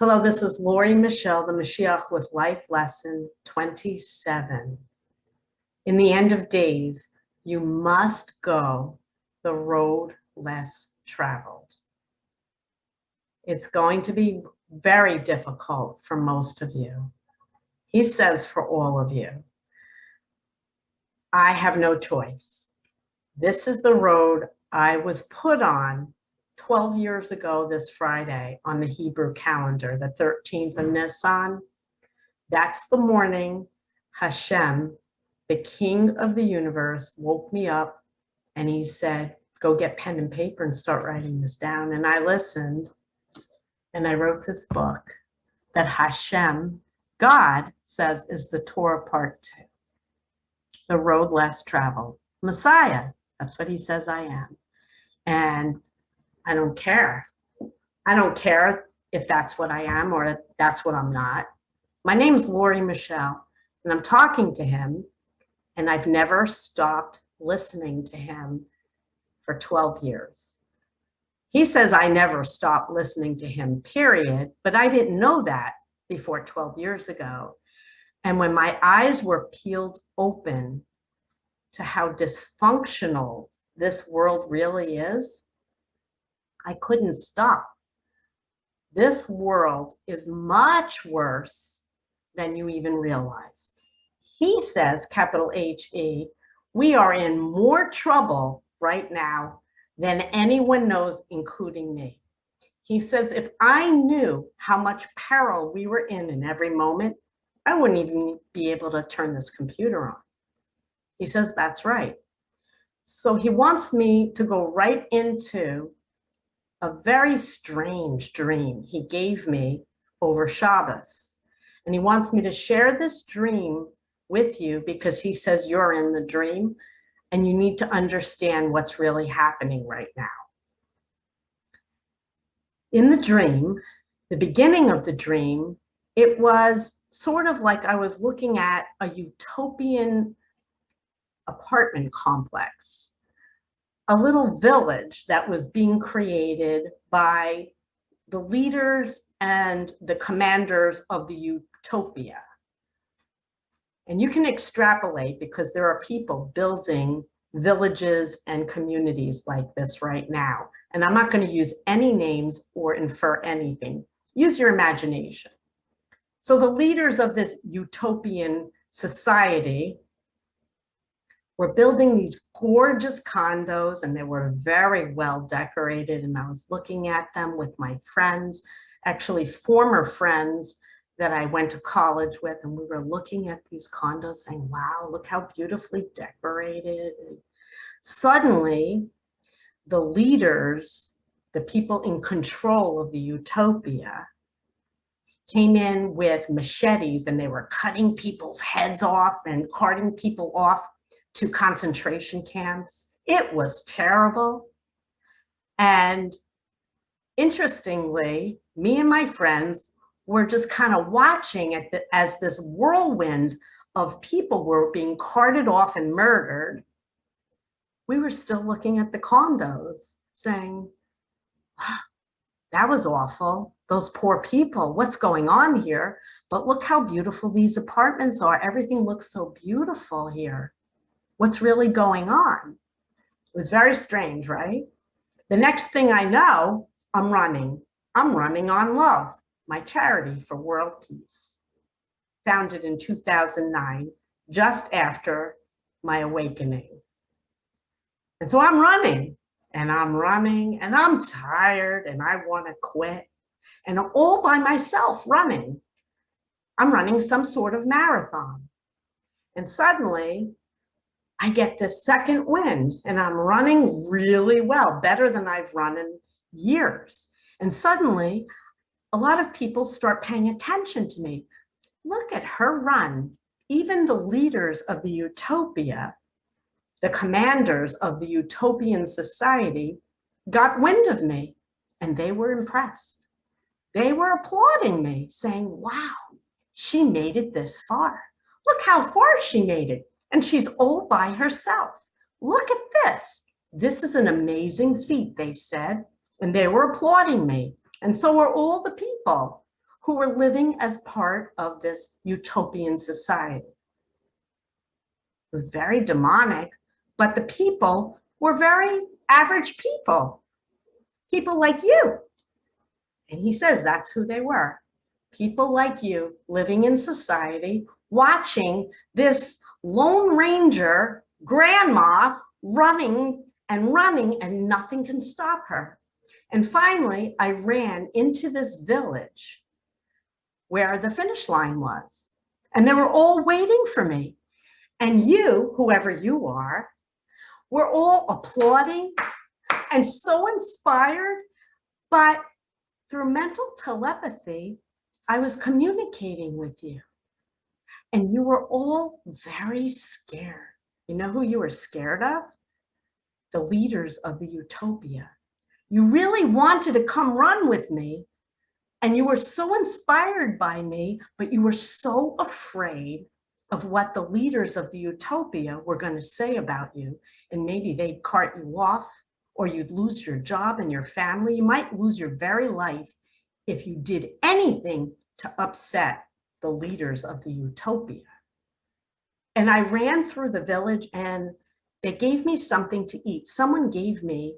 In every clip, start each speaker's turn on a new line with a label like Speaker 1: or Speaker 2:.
Speaker 1: Hello, this is Lori Michelle, the Moshiach with Life Lesson 27. In the end of days, you must go the road less traveled. It's going to be very difficult for most of you. He says for all of you, I have no choice. This is the road I was put on 12 years ago this Friday on the Hebrew calendar, the 13th of Nisan. That's the morning Hashem, the King of the universe, woke me up and he said, go get pen and paper and start writing this down. And I listened and I wrote this book that Hashem, God, says is the Torah part 2, the road less traveled. Messiah, that's what he says I am. And I don't care. I don't care if that's what I am or if that's what I'm not. My name's Lori Michelle, and I'm talking to him, and I've never stopped listening to him for 12 years. He says I never stopped listening to him, period, but I didn't know that before 12 years ago. And when my eyes were peeled open to how dysfunctional this world really is, I couldn't stop. This world is much worse than you even realize. He says, capital H-E, we are in more trouble right now than anyone knows, including me. He says, if I knew how much peril we were in every moment, I wouldn't even be able to turn this computer on. He says, that's right. So he wants me to go right into a very strange dream he gave me over Shabbos. And he wants me to share this dream with you because he says you're in the dream and you need to understand what's really happening right now. In the dream, the beginning of the dream, it was sort of like I was looking at a utopian apartment complex, a little village that was being created by the leaders and the commanders of the utopia. And you can extrapolate because there are people building villages and communities like this right now. And I'm not going to use any names or infer anything. Use your imagination. So the leaders of this utopian society were building these gorgeous condos, and they were very well decorated. And I was looking at them with my friends, actually former friends that I went to college with. And we were looking at these condos saying, wow, look how beautifully decorated. And suddenly the leaders, the people in control of the utopia, came in with machetes and they were cutting people's heads off and carting people off to concentration camps. It was terrible. And interestingly, me and my friends were just kind of watching as this whirlwind of people were being carted off and murdered. We were still looking at the condos saying, wow, that was awful. Those poor people, what's going on here? But look how beautiful these apartments are. Everything looks so beautiful here. What's really going on? It was very strange, right? The next thing I know, I'm running. I'm running on love, my charity for world peace, founded in 2009, just after my awakening. And so I'm running and I'm tired and I want to quit. And I'm all by myself running. I'm running some sort of marathon. And suddenly, I get this second wind and I'm running really well, better than I've run in years. And suddenly, a lot of people start paying attention to me. Look at her run. Even the leaders of the utopia, the commanders of the utopian society, got wind of me and they were impressed. They were applauding me, saying, wow, she made it this far. Look how far she made it. And she's all by herself. Look at this. This is an amazing feat, they said. And they were applauding me. And so were all the people who were living as part of this utopian society. It was very demonic, but the people were very average people, people like you. And he says that's who they were. People like you living in society, watching this Lone Ranger grandma running and running, and nothing can stop her. And finally, I ran into this village where the finish line was, and they were all waiting for me. And you, whoever you are, were all applauding and so inspired. But through mental telepathy, I was communicating with you. And you were all very scared. You know who you were scared of? The leaders of the utopia. You really wanted to come run with me, and you were so inspired by me, but you were so afraid of what the leaders of the utopia were going to say about you. And maybe they'd cart you off, or you'd lose your job and your family. You might lose your very life if you did anything to upset the leaders of the utopia. And I ran through the village, and they gave me something to eat. Someone gave me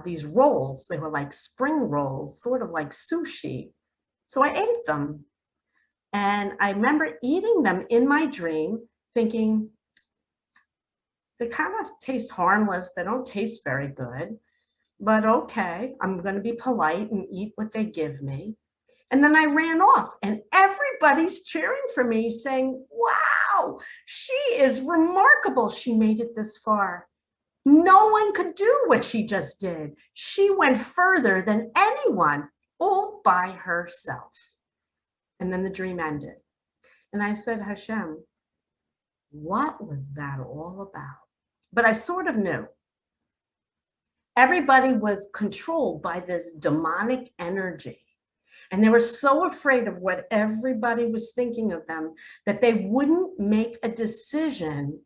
Speaker 1: these rolls. They were like spring rolls, sort of like sushi. So I ate them. And I remember eating them in my dream, thinking, they kind of taste harmless. They don't taste very good, but okay, I'm going to be polite and eat what they give me. And then I ran off, and everybody's cheering for me, saying, wow, she is remarkable. She made it this far. No one could do what she just did. She went further than anyone, all by herself. And then the dream ended. And I said, Hashem, what was that all about? But I sort of knew. Everybody was controlled by this demonic energy. And they were so afraid of what everybody was thinking of them that they wouldn't make a decision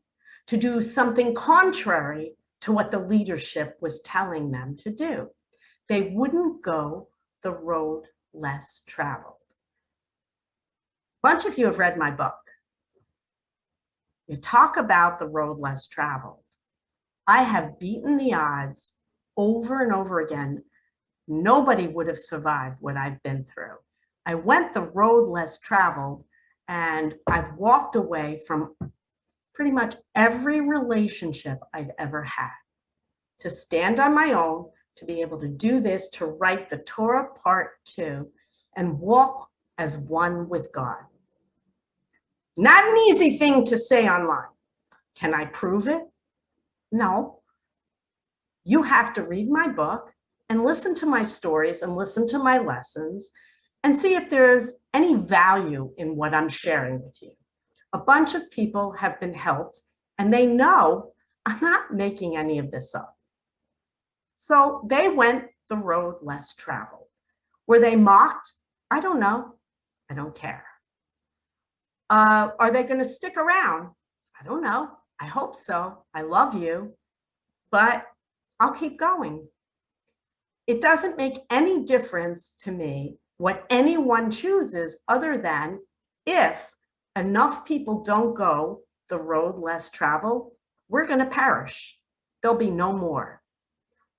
Speaker 1: to do something contrary to what the leadership was telling them to do. They wouldn't go the road less traveled. A bunch of you have read my book. You talk about the road less traveled. I have beaten the odds over and over again. Nobody would have survived what I've been through. I went the road less traveled, and I've walked away from pretty much every relationship I've ever had. To stand on my own, to be able to do this, to write the Torah part 2, and walk as one with God. Not an easy thing to say online. Can I prove it? No. You have to read my book and listen to my stories and listen to my lessons and see if there's any value in what I'm sharing with you. A bunch of people have been helped, and they know I'm not making any of this up. So they went the road less traveled. Were they mocked? I don't know. I don't care. Are they going to stick around? I don't know. I hope so. I love you, but I'll keep going. It doesn't make any difference to me what anyone chooses, other than if enough people don't go the road less traveled, we're going to perish. There'll be no more.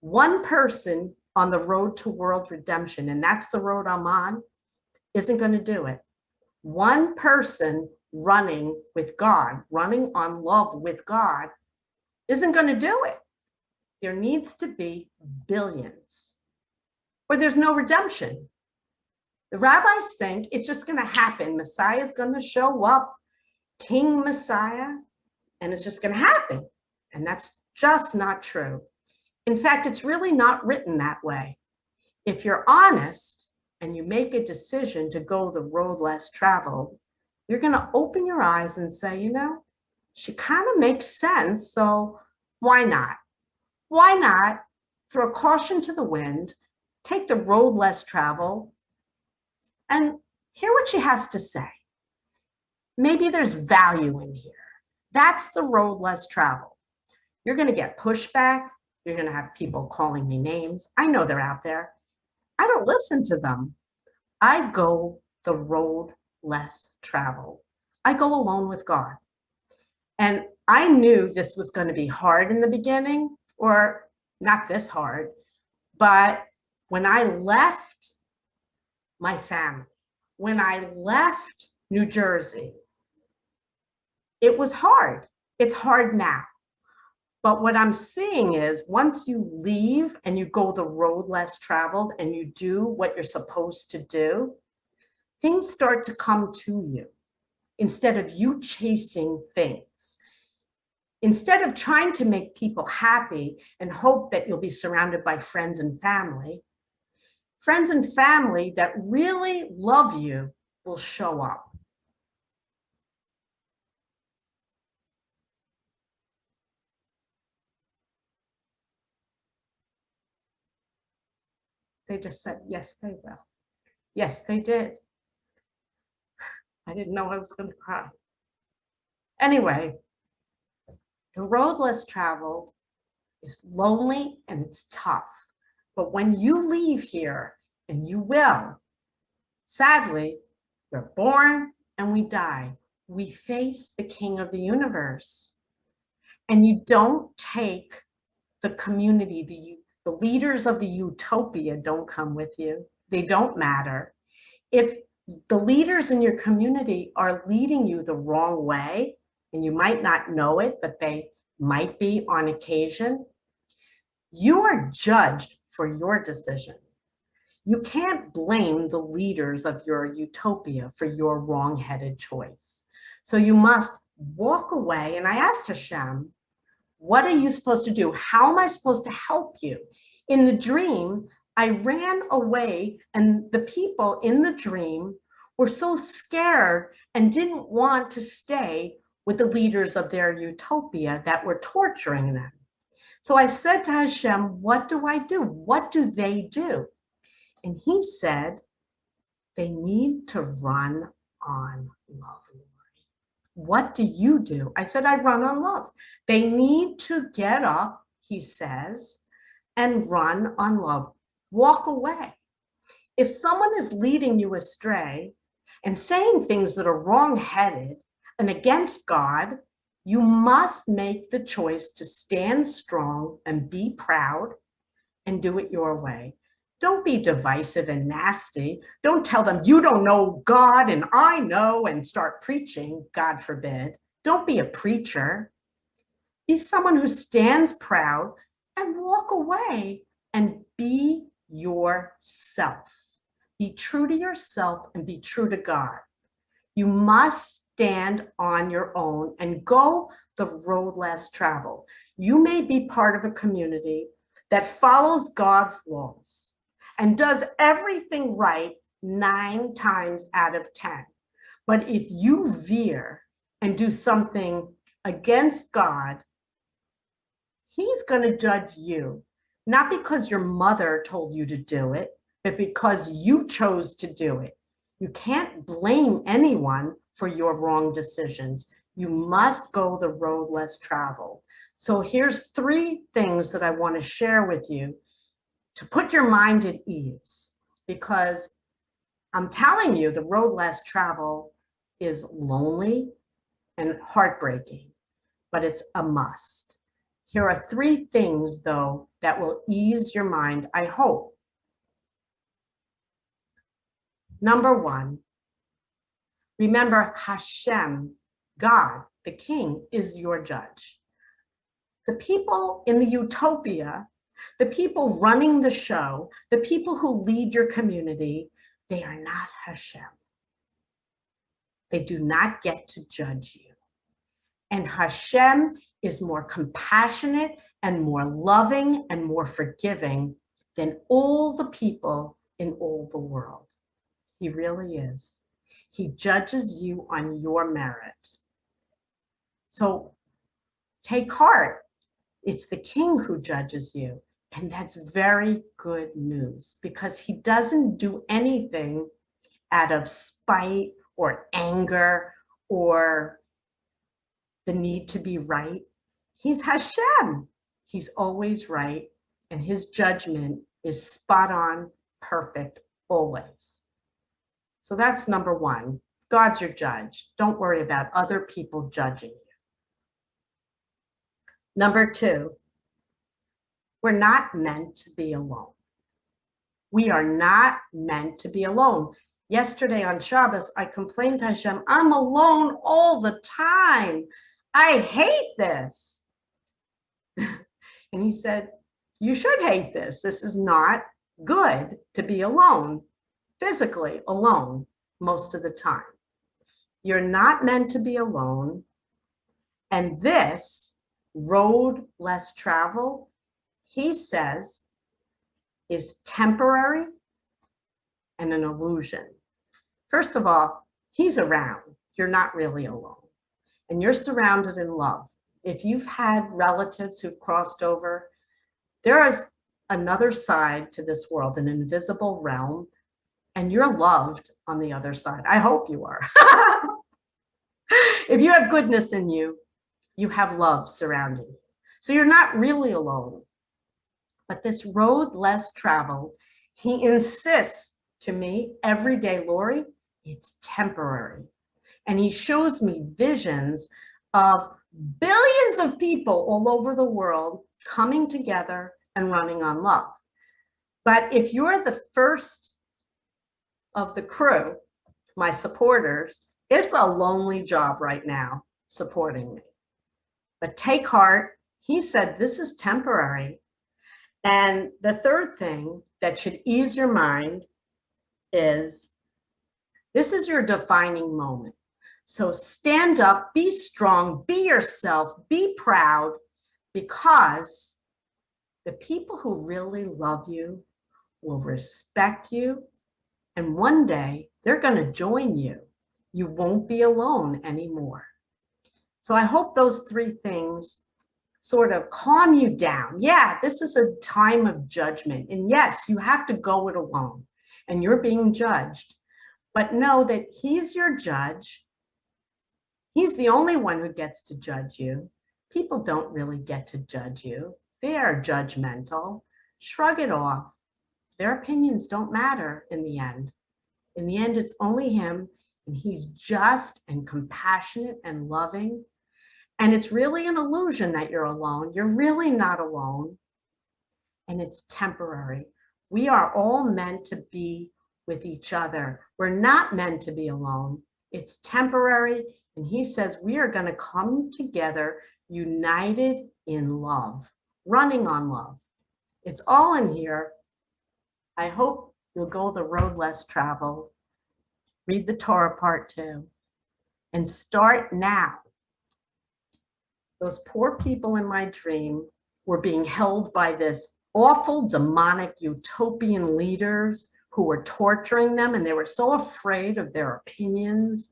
Speaker 1: One person on the road to world redemption, and that's the road I'm on, isn't going to do it. One person running with God, running on love with God, isn't going to do it. There needs to be billions, or there's no redemption. The rabbis think it's just going to happen. Messiah is going to show up, King Messiah, and it's just going to happen. And that's just not true. In fact, it's really not written that way. If you're honest and you make a decision to go the road less traveled, you're going to open your eyes and say, you know, she kind of makes sense, so why not? Why not throw caution to the wind, take the road less traveled, and hear what she has to say? Maybe there's value in here. That's the road less traveled. You're going to get pushback. You're going to have people calling me names. I know they're out there. I don't listen to them. I go the road less traveled. I go alone with God. And I knew this was going to be hard in the beginning, or not this hard, but when I left my family, when I left New Jersey, it was hard. It's hard now. But what I'm seeing is once you leave and you go the road less traveled and you do what you're supposed to do, things start to come to you instead of you chasing things. Instead of trying to make people happy and hope that you'll be surrounded by friends and family that really love you will show up. They just said, yes, they will. Yes, they did. I didn't know I was going to cry. Anyway, the road less traveled is lonely and it's tough. But when you leave here, and you will, sadly, we're born and we die. We face the King of the universe. And you don't take the community, the leaders of the utopia don't come with you. They don't matter. If the leaders in your community are leading you the wrong way, and you might not know it, but they might be on occasion, you are judged for your decision. You can't blame the leaders of your utopia for your wrong-headed choice. So you must walk away. And I asked Hashem, what are you supposed to do? How am I supposed to help you? In the dream, I ran away, and the people in the dream were so scared and didn't want to stay with the leaders of their utopia that were torturing them. So I said to Hashem, what do I do? What do they do? And he said, they need to run on love. What do you do? I said, I run on love. They need to get up, he says, and run on love. Walk away. If someone is leading you astray and saying things that are wrong-headed and against God, you must make the choice to stand strong and be proud and do it your way. Don't be divisive and nasty. Don't tell them you don't know God and I know and start preaching, God forbid. Don't be a preacher. Be someone who stands proud and walk away and be yourself. Be true to yourself and be true to God. You must stand on your own and go the road less traveled. You may be part of a community that follows God's laws and does everything right 9 times out of 10. But if you veer and do something against God, he's going to judge you, not because your mother told you to do it, but because you chose to do it. You can't blame anyone for your wrong decisions. You must go the road less traveled. So here's 3 things that I want to share with you to put your mind at ease, because I'm telling you, the road less traveled is lonely and heartbreaking, but it's a must. Here are 3 things, though, that will ease your mind, I hope. Number 1, remember Hashem, God, the King, is your judge. The people in the utopia, the people running the show, the people who lead your community, they are not Hashem. They do not get to judge you. And Hashem is more compassionate and more loving and more forgiving than all the people in all the world. He really is. He judges you on your merit. So take heart. It's the King who judges you. And that's very good news, because he doesn't do anything out of spite or anger or the need to be right. He's Hashem. He's always right. And his judgment is spot on, perfect, always. So that's number one. God's your judge. Don't worry about other people judging you. Number two, we're not meant to be alone. We are not meant to be alone. Yesterday on Shabbos, I complained to Hashem, I'm alone all the time. I hate this. And he said, you should hate this. This is not good to be alone, physically alone most of the time. You're not meant to be alone. And this road less traveled, he says, is temporary and an illusion. First of all, he's around. You're not really alone. And you're surrounded in love. If you've had relatives who've crossed over, there is another side to this world, an invisible realm, and you're loved on the other side. I hope you are. If you have goodness in you, you have love surrounding you. So you're not really alone. But this road less traveled, he insists to me every day, Lori, it's temporary. And he shows me visions of billions of people all over the world coming together and running on love. But if you're the first of the crew, my supporters, it's a lonely job right now supporting me. But take heart, he said, this is temporary. And the third thing that should ease your mind is, this is your defining moment. So stand up, be strong, be yourself, be proud, because the people who really love you will respect you. And one day they're going to join you. You won't be alone anymore. So I hope those three things sort of calm you down. Yeah, this is a time of judgment. And yes, you have to go it alone and you're being judged. But know that he's your judge. He's the only one who gets to judge you. People don't really get to judge you. They are judgmental. Shrug it off. Their opinions don't matter in the end. In the end, it's only him, and he's just and compassionate and loving. And it's really an illusion that you're alone. You're really not alone. And it's temporary. We are all meant to be with each other. We're not meant to be alone. It's temporary. And he says we are going to come together united in love, running on love. It's all in here. I hope you'll go the road less traveled. Read the Torah part 2 and start now. Those poor people in my dream were being held by this awful demonic utopian leaders who were torturing them, and they were so afraid of their opinions.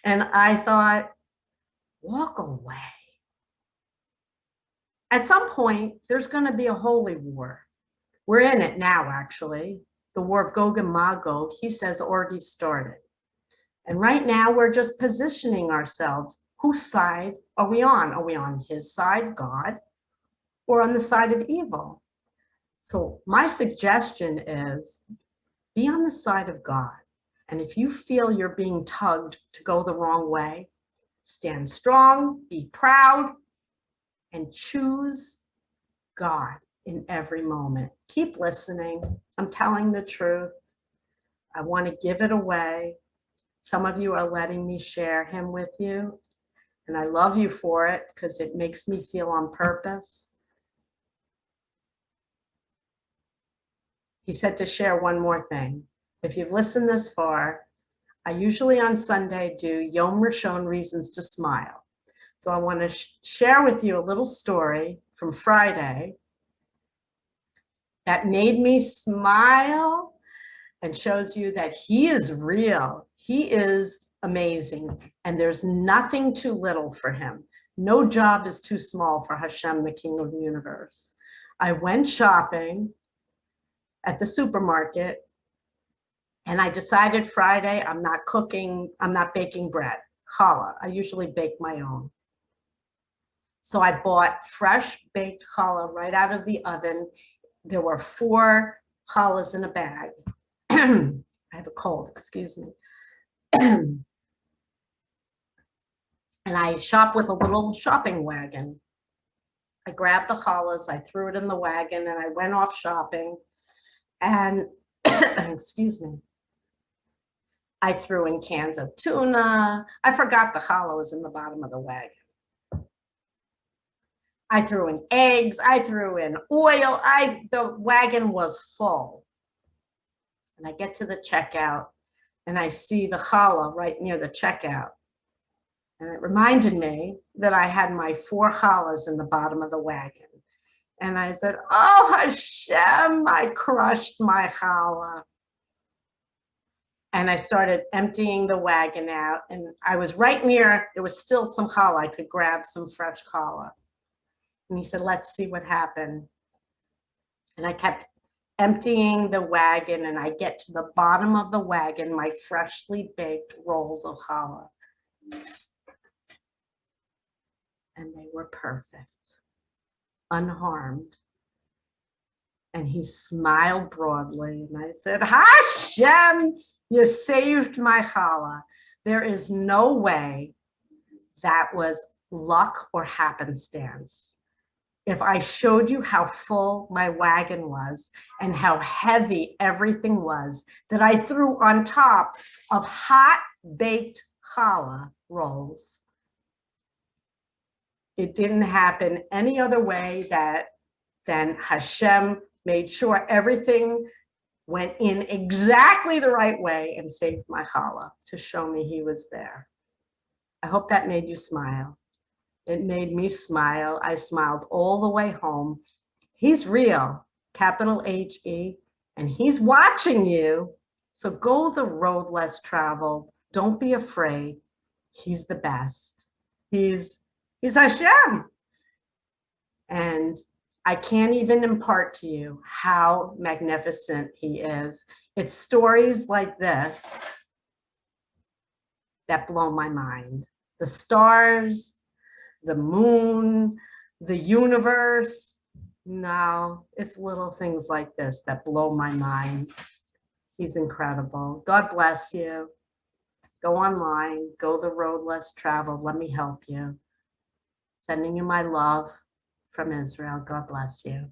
Speaker 1: And I thought, walk away. At some point, there's going to be a holy war. We're in it now, actually. The war of Gog and Magog, he says, already started. And right now, we're just positioning ourselves. Whose side are we on? Are we on his side, God, or on the side of evil? So my suggestion is be on the side of God. And if you feel you're being tugged to go the wrong way, stand strong, be proud, and choose God in every moment. Keep listening. I'm telling the truth. I want to give it away. Some of you are letting me share him with you. And I love you for it because it makes me feel on purpose. He said to share one more thing. If you've listened this far, I usually on Sunday do Yom Rishon Reasons to Smile. So I want to share with you a little story from Friday that made me smile and shows you that he is real. He is amazing. And there's nothing too little for him. No job is too small for Hashem, the King of the universe. I went shopping at the supermarket and I decided Friday, I'm not baking bread, challah. I usually bake my own. So I bought fresh baked challah right out of the oven. There were 4 challahs in a bag. I have a cold, excuse me. And I shop with a little shopping wagon. I grabbed the challahs, I threw it in the wagon, and I went off shopping. And excuse me, I threw in cans of tuna. I forgot the challah was in the bottom of the wagon. I threw in eggs. I threw in oil. The wagon was full. And I get to the checkout and I see the challah right near the checkout. And it reminded me that I had my 4 challahs in the bottom of the wagon. And I said, oh, Hashem, I crushed my challah. And I started emptying the wagon out. And I was right near, there was still some challah. I could grab some fresh challah. And he said, let's see what happened. And I kept emptying the wagon, and I get to the bottom of the wagon, my freshly baked rolls of challah. And they were perfect, unharmed. And he smiled broadly, and I said, Hashem, you saved my challah. There is no way that was luck or happenstance. If I showed you how full my wagon was and how heavy everything was that I threw on top of hot baked challah rolls, it didn't happen any other way than Hashem made sure everything went in exactly the right way and saved my challah to show me he was there. I hope that made you smile. It made me smile. I smiled all the way home. He's real, capital H-E, and he's watching you. So go the road less traveled. Don't be afraid. He's the best. He's Hashem. And I can't even impart to you how magnificent he is. It's stories like this that blow my mind. The stars, the moon, the universe. No, it's little things like this that blow my mind. He's incredible. God bless you. Go online, go the road less traveled. Let me help you. Sending you my love from Israel. God bless you.